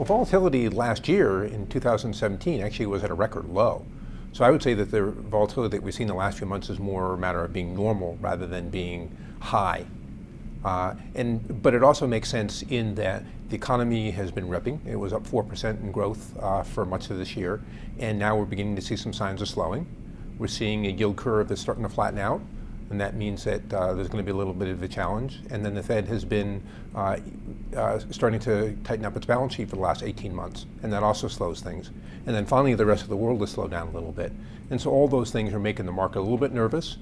Well, volatility last year in 2017 actually was at a record low. So I would say that the volatility that we've seen the last few months is more a matter of being normal rather than being high. But it also makes sense in that the economy has been ripping. It was up 4% in growth for much of this year, and now we're beginning to see some signs of slowing. We're seeing a yield curve that's starting to flatten out, and that means that there's going to be a little bit of a challenge. And then the Fed has been starting to tighten up its balance sheet for the last 18 months, and that also slows things. And then finally, the rest of the world has slowed down a little bit. And so all those things are making the market a little bit nervous.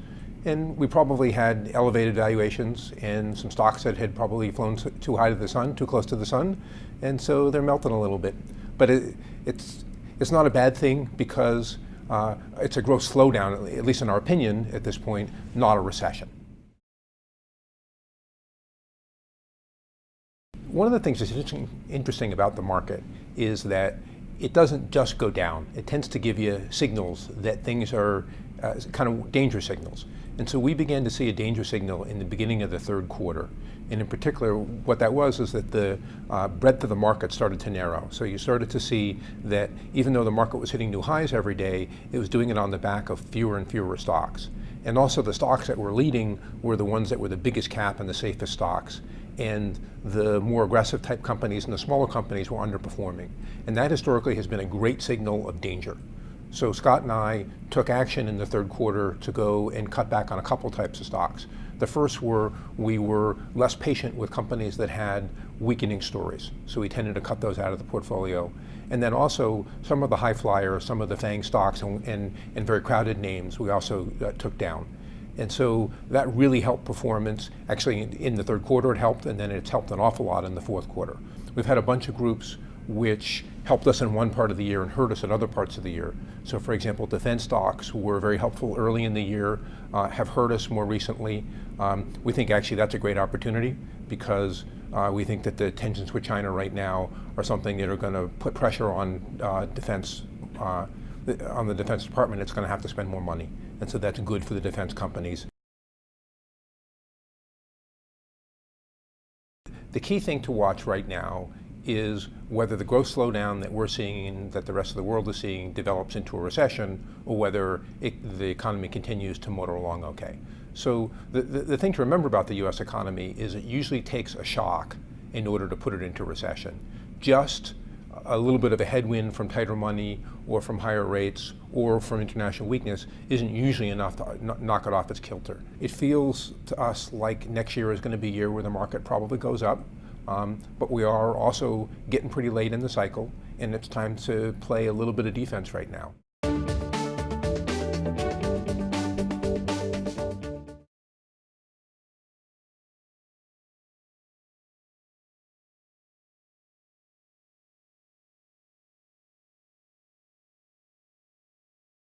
And we probably had elevated valuations and some stocks that had probably flown too high to the sun, too close to the sun, and so they're melting a little bit. But it's not a bad thing because it's a growth slowdown, at least in our opinion at this point, not a recession. One of the things that's interesting about the market is that it doesn't just go down. It tends to give you signals that things are kind of danger signals. And so we began to see a danger signal in the beginning of the third quarter. And in particular, what that was is that the breadth of the market started to narrow. So you started to see that even though the market was hitting new highs every day, it was doing it on the back of fewer and fewer stocks. And also the stocks that were leading were the ones that were the biggest cap and the safest stocks. And the more aggressive type companies and the smaller companies were underperforming. And that historically has been a great signal of danger. So Scott and I took action in the third quarter to go and cut back on a couple types of stocks. The first were, we were less patient with companies that had weakening stories. So we tended to cut those out of the portfolio. And then also some of the high flyers, some of the FANG stocks and very crowded names we also took down. And so that really helped performance. Actually in the third quarter it helped, and then it's helped an awful lot in the fourth quarter. We've had a bunch of groups which helped us in one part of the year and hurt us in other parts of the year. So for example, defense stocks were very helpful early in the year, have hurt us more recently. We think actually that's a great opportunity because we think that the tensions with China right now are something that are going to put pressure on defense, on the Defense Department. It's going to have to spend more money. And so that's good for the defense companies. The key thing to watch right now is whether the growth slowdown that we're seeing and that the rest of the world is seeing develops into a recession, or whether the economy continues to motor along okay. So the thing to remember about the US economy is it usually takes a shock in order to put it into recession. Just a little bit of a headwind from tighter money or from higher rates or from international weakness isn't usually enough to knock it off its kilter. It feels to us like next year is going to be a year where the market probably goes up. But we are also getting pretty late in the cycle, and it's time to play a little bit of defense right now.